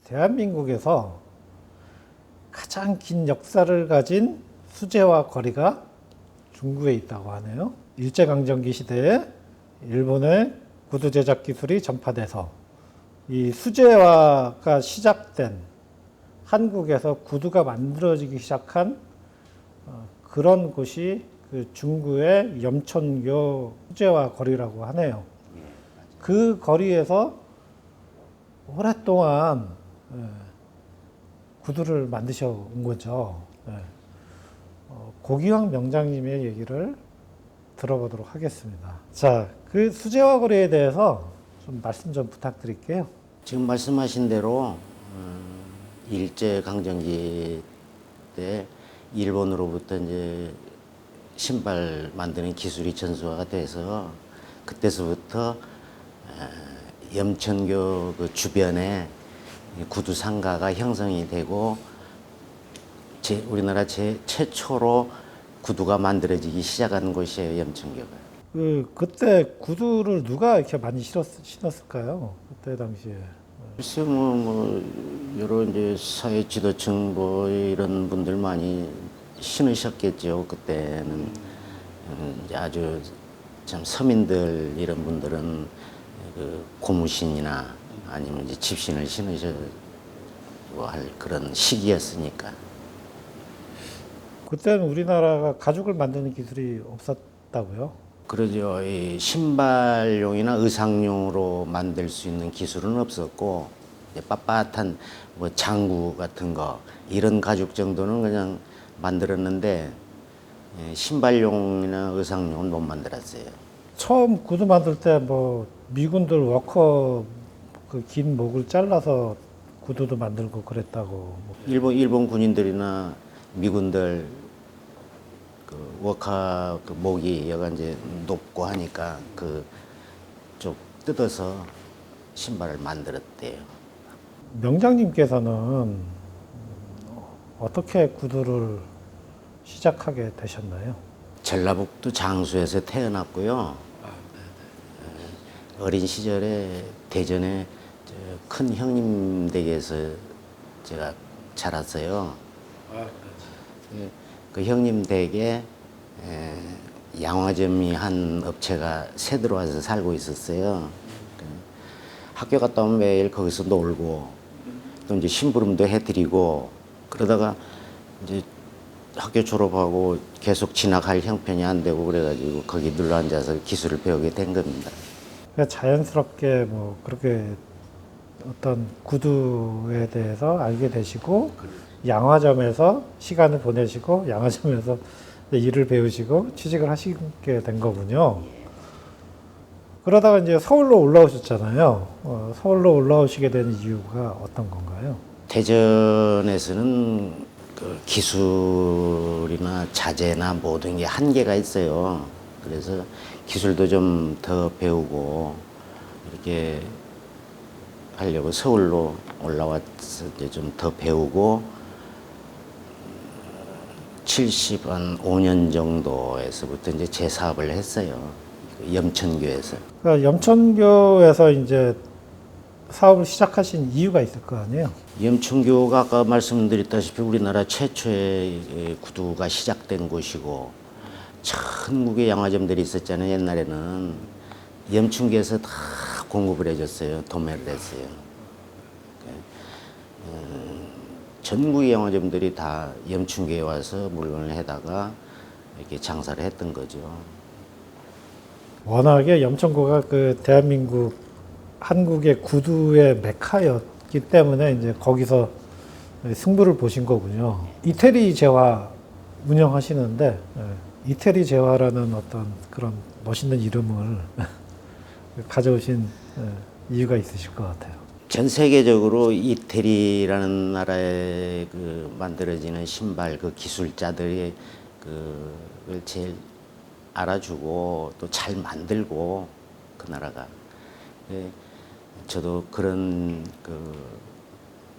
대한민국에서 가장 긴 역사를 가진 수제화 거리가 중구에 있다고 하네요. 일제강점기 시대에 일본의 구두 제작 기술이 전파돼서 이 수제화가 시작된 한국에서 구두가 만들어지기 시작한 그런 곳이 그 중구의 염천교 수제화 거리라고 하네요. 그 거리에서 오랫동안 구두를 만드셔 온 거죠. 고기왕 명장님의 얘기를 들어보도록 하겠습니다. 자, 그 수제화 거리에 대해서 좀 말씀 좀 부탁드릴게요. 지금 말씀하신 대로 일제 강점기 때 일본으로부터 이제 신발 만드는 기술이 전수화가 돼서 그때서부터 염천교 그 주변에 구두 상가가 형성이 되고 우리나라 최초로 구두가 만들어지기 시작한 곳이에요, 염천교가. 그때 구두를 누가 이렇게 많이 신었을까요? 그때 당시에. 글쎄 뭐 여러 이제 사회 지도층 뭐 이런 분들 많이 신으셨겠죠. 그때는 이제 아주 참 서민들 이런 분들은 그 고무신이나 아니면 이제 집신을 신으셔 할 그런 시기였으니까. 그때는 우리나라가 가죽을 만드는 기술이 없었다고요? 그러죠. 이 신발용이나 의상용으로 만들 수 있는 기술은 없었고 이제 빳빳한 뭐 장구 같은 거 이런 가죽 정도는 그냥 만들었는데 신발용이나 의상용은 못 만들었어요. 처음 구두 만들 때 뭐 미군들 워커 그 긴 목을 잘라서 구두도 만들고 그랬다고. 일본 군인들이나 미군들 그 워커 그 목이 여가 이제 높고 하니까 그 쪽 뜯어서 신발을 만들었대요. 명장님께서는 어떻게 구두를 시작하게 되셨나요? 전라북도 장수에서 태어났고요. 어린 시절에 대전에 큰 형님 댁에서 제가 자랐어요. 그 형님 댁에 양화점이 한 업체가 새 들어와서 살고 있었어요. 학교 갔다 오면 매일 거기서 놀고 또 이제 심부름도 해드리고 그러다가 이제 학교 졸업하고 계속 진학할 형편이 안 되고 그래가지고 거기 눌러 앉아서 기술을 배우게 된 겁니다. 그러니까 자연스럽게 뭐 그렇게 어떤 구두에 대해서 알게 되시고 양화점에서 시간을 보내시고 양화점에서 일을 배우시고 취직을 하시게 된 거군요. 그러다가 이제 서울로 올라오셨잖아요. 서울로 올라오시게 된 이유가 어떤 건가요? 대전에서는 그 기술이나 자재나 모든 게 한계가 있어요. 그래서 기술도 좀 더 배우고 이렇게 하려고 서울로 올라와서 이제 좀 더 배우고 75년 정도에서부터 이제 제 사업을 했어요. 염천교에서. 그러니까 염천교에서 이제 사업을 시작하신 이유가 있을 거 아니에요? 염천교가 아까 말씀드렸다시피 우리나라 최초의 구두가 시작된 곳이고 천국의 양화점들이 있었잖아요. 옛날에는 염천교에서 다 공급을 해줬어요. 도매를 했어요. 전국의 양화점들이 다 염천교에 와서 물건을 해다가 이렇게 장사를 했던 거죠. 워낙에 염천구가 그 대한민국 한국의 구두의 메카였기 때문에 이제 거기서 승부를 보신 거군요. 이태리 제화 운영하시는데 이태리 제화라는 어떤 그런 멋있는 이름을 가져오신 이유가 있으실 것 같아요. 전 세계적으로 이태리라는 나라에 그 만들어지는 신발 그 기술자들이 그걸 제일 알아주고 또 잘 만들고 그 나라가. 저도 그런 그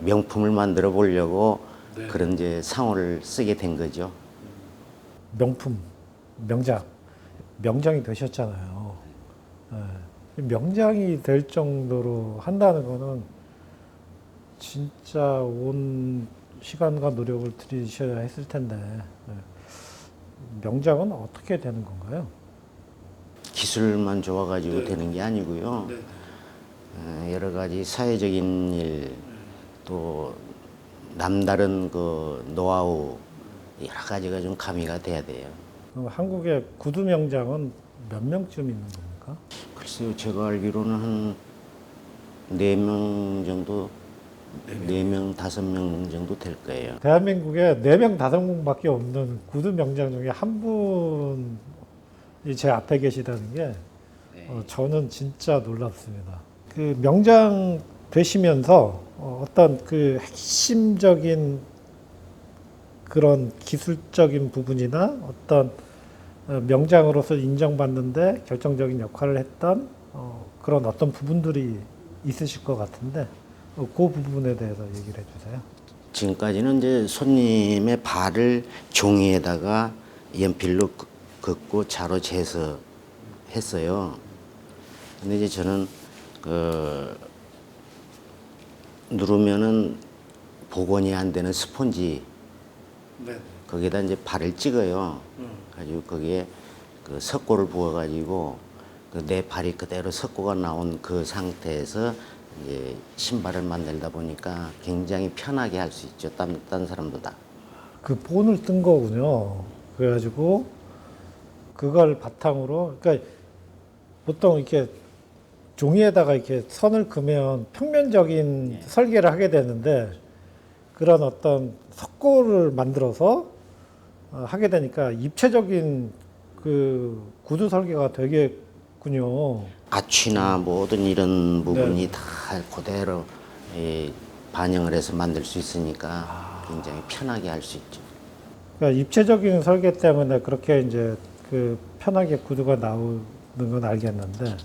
명품을 만들어 보려고 그런 이제 상호를 쓰게 된 거죠. 명품, 명장이 되셨잖아요. 명장이 될 정도로 한다는 거는 진짜 온 시간과 노력을 들이셔야 했을 텐데 명장은 어떻게 되는 건가요? 기술만 좋아가지고 네. 되는 게 아니고요. 네. 여러 가지 사회적인 일, 또 남다른 그 노하우 여러 가지가 좀 가미가 돼야 돼요. 그럼 한국의 구두 명장은 몇 명쯤 있는 겁니까? 글쎄요, 제가 알기로는 한 4명 정도, 4명, 5명 정도 될 거예요. 대한민국에 4명, 5명밖에 없는 구두 명장 중에 한 분이 제 앞에 계시다는 게 저는 진짜 놀랍습니다. 그 명장 되시면서 어떤 그 핵심적인 그런 기술적인 부분이나 어떤 명장으로서 인정받는데 결정적인 역할을 했던 그런 어떤 부분들이 있으실 것 같은데 그 부분에 대해서 얘기를 해주세요. 지금까지는 이제 손님의 발을 종이에다가 연필로 긋고 자로 재서 했어요. 근데 이제 저는 그 누르면은 복원이 안 되는 스폰지 네. 거기에다 이제 발을 찍어요. 가지고 거기에 그 석고를 부어가지고 그 내 발이 그대로 석고가 나온 그 상태에서 이제 신발을 만들다 보니까 굉장히 편하게 할 수 있죠. 딴 사람보다. 그 본을 뜬 거군요. 그래가지고 그걸 바탕으로 그러니까 보통 이렇게 종이에다가 이렇게 선을 그으면 평면적인 설계를 하게 되는데 그런 어떤 석고를 만들어서 하게 되니까 입체적인 그 구두 설계가 되겠군요. 아치나 모든 이런 부분이 다 그대로 반영을 해서 만들 수 있으니까 굉장히 편하게 할 수 있죠. 그러니까 입체적인 설계 때문에 그렇게 이제 그 편하게 구두가 나오는 건 알겠는데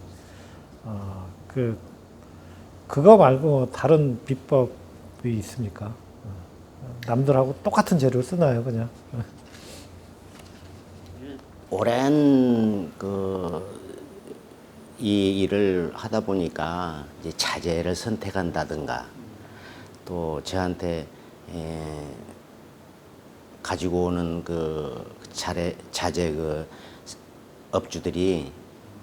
그거 말고 다른 비법이 있습니까? 남들하고 똑같은 재료를 쓰나요, 그냥? 오랜 이 일을 하다 보니까 이제 자재를 선택한다든가 또 저한테 가지고 오는 그 자재 그 업주들이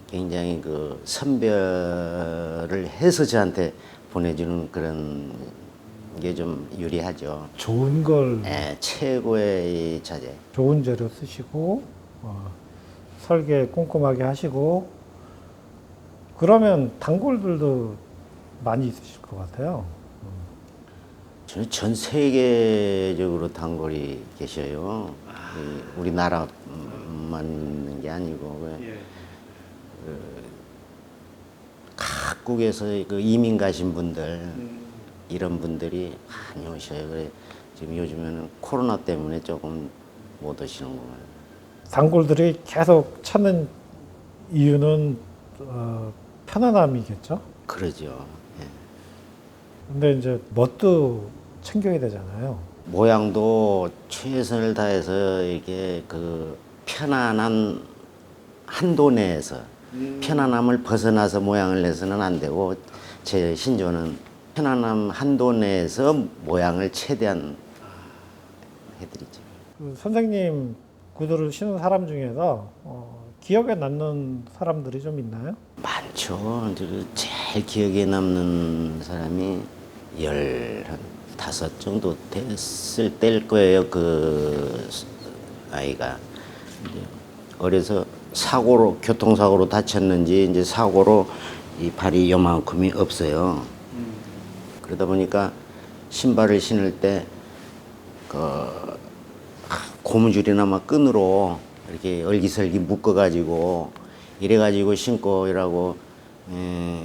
굉장히 그 선별을 해서 저한테 보내주는 그런 게 좀 유리하죠. 좋은 걸 최고의 이 자재. 좋은 재료 쓰시고 설계 꼼꼼하게 하시고 그러면 단골들도 많이 있으실 것 같아요. 저는 전 세계적으로 단골이 계셔요. 우리나라만 있는 게 아니고 예. 각국에서 그 이민 가신 분들 이런 분들이 많이 오셔요. 그래 지금 요즘에는 코로나 때문에 조금 못 오시는 거예요. 단골들이 계속 찾는 이유는 편안함이겠죠. 그러죠. 예. 근데 이제 멋도 챙겨야 되잖아요. 모양도 최선을 다해서 이게 그 편안한 한도 내에서 편안함을 벗어나서 모양을 내서는 안 되고 제 신조는 편안함 한도 내에서 모양을 최대한 해드리죠. 그 선생님 구두를 신은 사람 중에서 기억에 남는 사람들이 좀 있나요? 많죠. 이제 그 제일 기억에 남는 사람이 15 정도 됐을 때일 거예요. 그 아이가 이제 어려서 교통사고로 다쳤는지 이제 사고로 이 발이 요만큼이 없어요. 그러다 보니까 신발을 신을 때 고무줄이나 막 끈으로 이렇게 얼기설기 묶어가지고 이래가지고 신고 이라고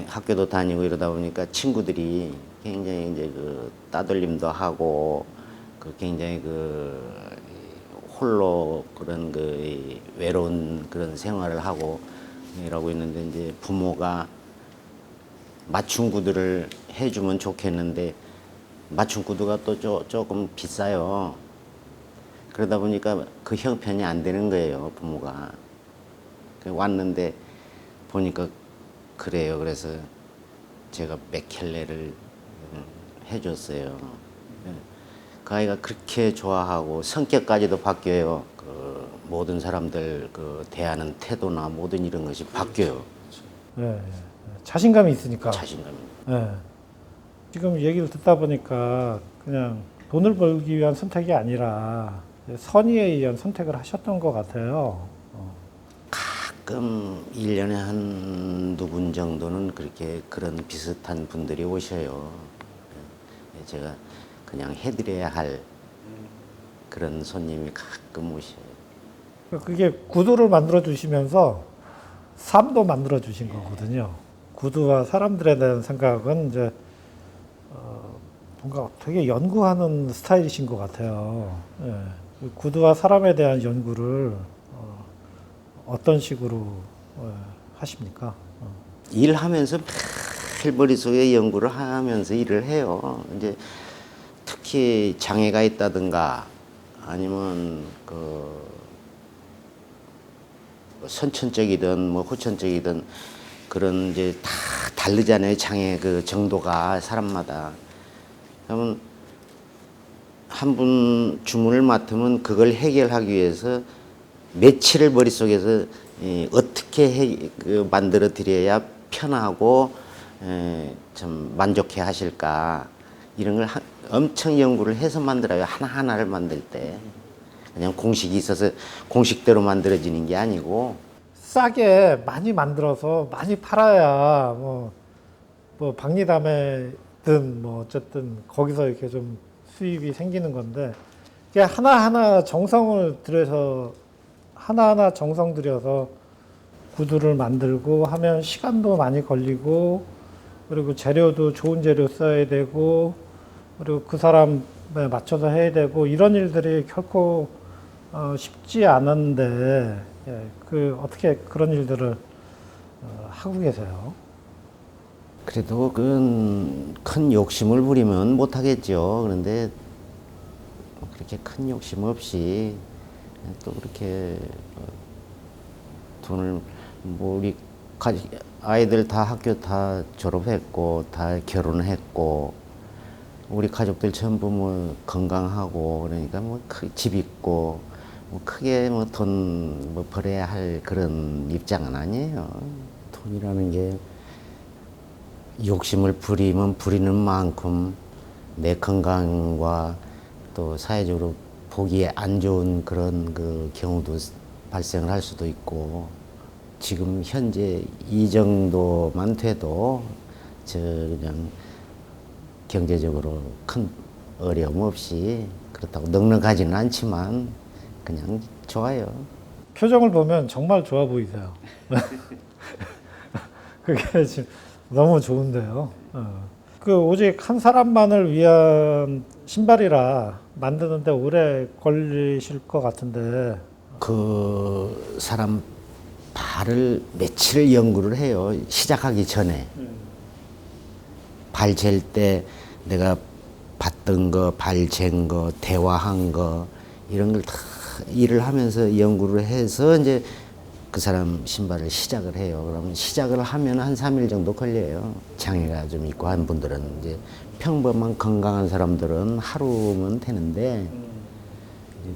학교도 다니고 이러다 보니까 친구들이 굉장히 이제 그 따돌림도 하고 그 굉장히 그 홀로 그런 그 외로운 그런 생활을 하고 이러고 있는데 이제 부모가 맞춤 구두를 해주면 좋겠는데 맞춤 구두가 또 조금 비싸요. 그러다 보니까 그 형편이 안 되는 거예요, 부모가. 왔는데 보니까 그래요. 그래서 제가 몇 켤레를 해줬어요. 예. 그 아이가 그렇게 좋아하고 성격까지도 바뀌어요. 그 모든 사람들 그 대하는 태도나 모든 이런 것이 바뀌어요. 예, 예. 자신감이 있으니까. 자신감이. 예. 지금 얘기를 듣다 보니까 그냥 돈을 벌기 위한 선택이 아니라 선의에 의한 선택을 하셨던 것 같아요. 가끔 1년에 한두 분 정도는 그렇게 그런 비슷한 분들이 오셔요. 예, 제가 그냥 해드려야 할 그런 손님이 가끔 오셔요. 그게 구두를 만들어 주시면서 삶도 만들어 주신 거거든요. 구두와 사람들에 대한 생각은 이제 뭔가 되게 연구하는 스타일이신 것 같아요. 예. 구두와 사람에 대한 연구를 어떤 식으로 하십니까? 일하면서 매일 머릿속에 연구를 하면서 일을 해요. 이제 특히 장애가 있다든가 아니면 그 선천적이든 뭐 후천적이든 그런 이제 다 다르잖아요. 장애 그 정도가 사람마다. 그러면 한 분 주문을 맡으면 그걸 해결하기 위해서 며칠을 머릿속에서 어떻게 만들어 드려야 편하고 좀 만족해 하실까 이런 걸 엄청 연구를 해서 만들어요. 하나하나를 만들 때 그냥 공식이 있어서 공식대로 만들어지는 게 아니고 싸게 많이 만들어서 많이 팔아야 뭐 박리담회든 뭐 어쨌든 거기서 이렇게 좀 수입이 생기는 건데 이게 하나하나 정성을 들여서 하나하나 정성 들여서 구두를 만들고 하면 시간도 많이 걸리고 그리고 재료도 좋은 재료 써야 되고 그리고 그 사람에 맞춰서 해야 되고 이런 일들이 결코 쉽지 않은데 예, 그 어떻게 그런 일들을 하고 계세요? 그래도 큰 욕심을 부리면 못 하겠죠. 그런데 그렇게 큰 욕심 없이 또 그렇게 돈을 뭐 우리 아이들 다 학교 다 졸업했고 다 결혼했고 우리 가족들 전부 뭐 건강하고 그러니까 뭐 집 있고 뭐 크게 뭐 돈 뭐 벌어야 할 그런 입장은 아니에요. 돈이라는 게 욕심을 부리면 부리는 만큼 내 건강과 또 사회적으로 보기에 안 좋은 그런 그 경우도 발생을 할 수도 있고 지금 현재 이 정도만 돼도 저 그냥 경제적으로 큰 어려움 없이 그렇다고 넉넉하지는 않지만 그냥 좋아요. 표정을 보면 정말 좋아 보이세요. 그게 지금 너무 좋은데요. 그 오직 한 사람만을 위한 신발이라 만드는데 오래 걸리실 것 같은데 그 사람 발을 며칠을 연구를 해요. 시작하기 전에. 발 잴 때 내가 봤던 거, 발 잰 거, 대화한 거 이런 걸 다 일을 하면서 연구를 해서 이제 그 사람 신발을 시작을 해요. 그러면 시작을 하면 한 3일 정도 걸려요. 장애가 좀 있고 한 분들은 이제 평범한 건강한 사람들은 하루면 되는데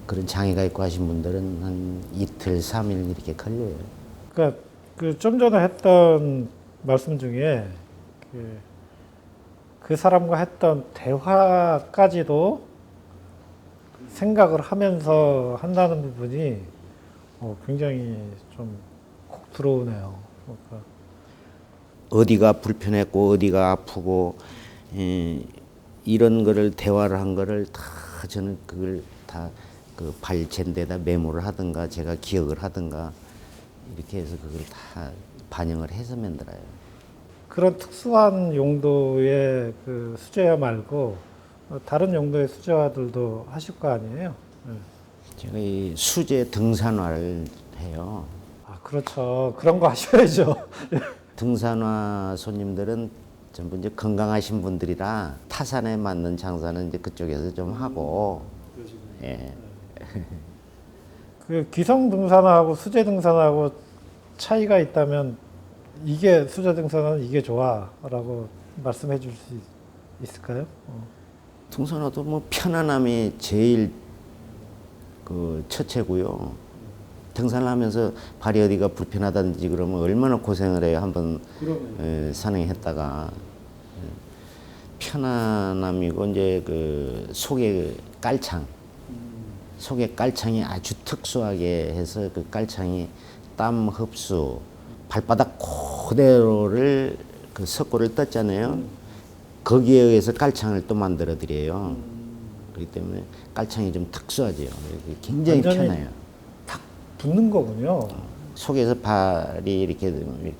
그런 장애가 있고 하신 분들은 한 이틀, 3일 이렇게 걸려요. 그러니까 그 좀 전에 했던 말씀 중에 그 사람과 했던 대화까지도 생각을 하면서 한다는 부분이 굉장히 좀 콕 들어오네요. 그러니까 어디가 불편했고 어디가 아프고 이런 거를 대화를 한 거를 다 저는 그걸 다 그 발젠 데다 메모를 하든가 제가 기억을 하든가 이렇게 해서 그걸 다 반영을 해서 만들어요. 그런 특수한 용도의 그 수제화 말고 다른 용도의 수제화들도 하실 거 아니에요? 네. 제가 이 수제 등산화를 해요. 아, 그렇죠. 그런 거 하셔야죠. 등산화 손님들은 전부 이제 건강하신 분들이라 타산에 맞는 장사는 이제 그쪽에서 좀 하고. 예. 그 기성 등산화하고 수제 등산화하고 차이가 있다면 이게 수제 등산화는 이게 좋아라고 말씀해 줄 수 있을까요? 등산화도 뭐 편안함이 제일 그 첫째고요. 등산을 하면서 발이 어디가 불편하다든지 그러면 얼마나 고생을 해요. 한번 산행했다가 편안함이고 이제 그 속에 깔창, 속에 깔창이 아주 특수하게 해서 그 깔창이 땀 흡수, 발바닥 그대로를 그 석고를 떴잖아요. 거기에 의해서 깔창을 또 만들어 드려요. 그렇기 때문에 깔창이 좀 특수하죠. 굉장히 완전히 편해요. 탁 붙는 거군요. 속에서 발이 이렇게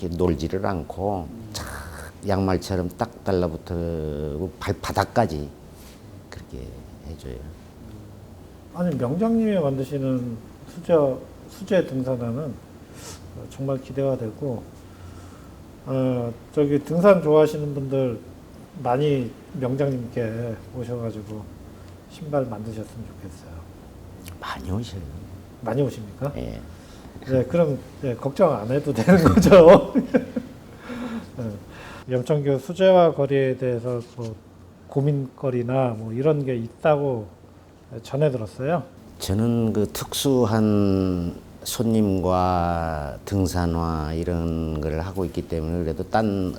놀지를 않고 착 양말처럼 딱 달라붙어 발바닥까지 그렇게 해줘요. 아니 명장님이 만드시는 수제 등산화는 정말 기대가 되고 저기 등산 좋아하시는 분들 많이 명장님께 오셔가지고 신발 만드셨으면 좋겠어요. 많이 오셔요. 많이 오십니까? 예. 네, 그럼 걱정 안 해도 되는 거죠. 염천교 수제화 거리에 대해서 뭐 고민거리나 뭐 이런 게 있다고 전해 들었어요. 저는 그 특수한 손님과 등산화 이런 걸 하고 있기 때문에 그래도 딴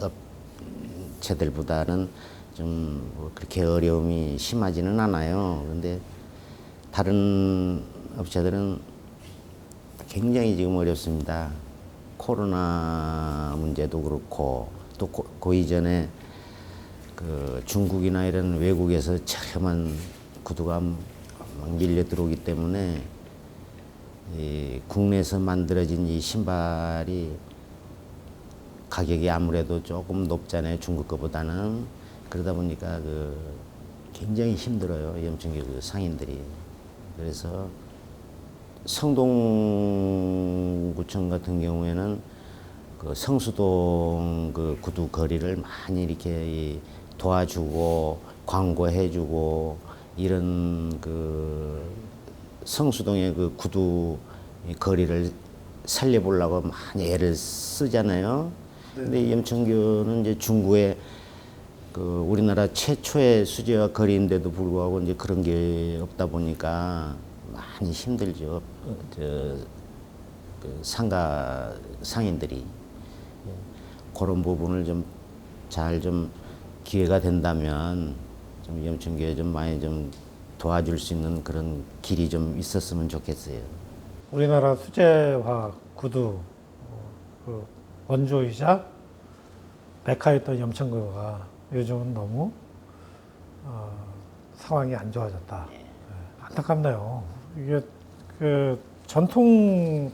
업체들보다는 좀뭐 그렇게 어려움이 심하지는 않아요. 그런데 다른 업체들은 굉장히 지금 어렵습니다. 코로나 문제도 그렇고 또 그 이전에 그 중국이나 이런 외국에서 저렴한 구두가 막 밀려 들어오기 때문에 이 국내에서 만들어진 이 신발이 가격이 아무래도 조금 높잖아요. 중국 거보다는. 그러다 보니까 그 굉장히 힘들어요. 염천교 그 상인들이. 그래서 성동구청 같은 경우에는 그 성수동 그 구두 거리를 많이 이렇게 도와주고 광고해주고 이런 그 성수동의 그 구두 거리를 살려보려고 많이 애를 쓰잖아요. 근데 염천교는 이제 중구에 그 우리나라 최초의 수제화 거리인데도 불구하고 이제 그런 게 없다 보니까 많이 힘들죠. 그 상인들이 그런 부분을 좀 잘 좀 기회가 된다면 좀 염천교에 좀 많이 좀 도와줄 수 있는 그런 길이 좀 있었으면 좋겠어요. 우리나라 수제화 구두 그 원조이자 메카였던 염천교가 요즘은 너무 상황이 안 좋아졌다. 안타깝네요. 이게 그 전통들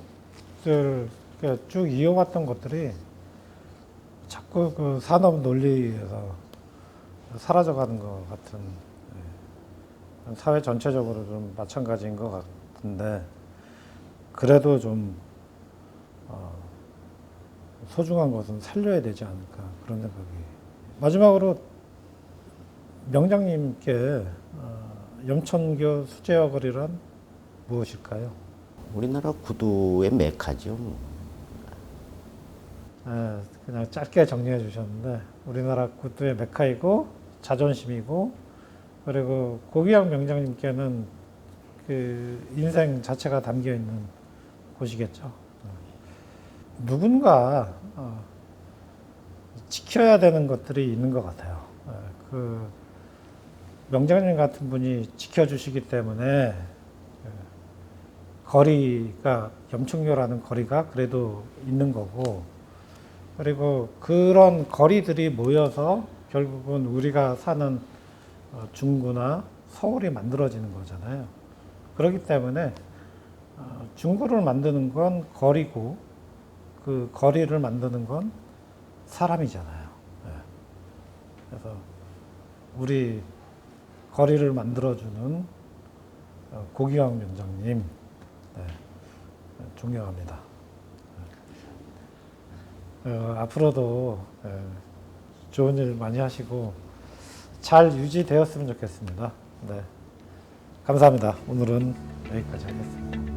쭉 이어왔던 것들이 자꾸 그 산업 논리에서 사라져가는 것 같은 사회 전체적으로 좀 마찬가지인 것 같은데 그래도 좀 소중한 것은 살려야 되지 않을까 그런 생각이. 마지막으로 명장님께 염천교 수제화 거리란 무엇일까요? 우리나라 구두의 메카죠. 그냥 짧게 정리해 주셨는데 우리나라 구두의 메카이고 자존심이고 그리고 고기양 명장님께는 그 인생 자체가 담겨 있는 곳이겠죠. 누군가 지켜야 되는 것들이 있는 것 같아요. 그 명장님 같은 분이 지켜주시기 때문에 거리가 염천교라는 거리가 그래도 있는 거고 그리고 그런 거리들이 모여서 결국은 우리가 사는 중구나 서울이 만들어지는 거잖아요. 그렇기 때문에 중구를 만드는 건 거리고 그 거리를 만드는 건 사람이잖아요. 그래서 우리 거리를 만들어주는 고기왕 명장님 존경합니다. 앞으로도 좋은 일 많이 하시고 잘 유지되었으면 좋겠습니다. 네. 감사합니다. 오늘은 여기까지 하겠습니다.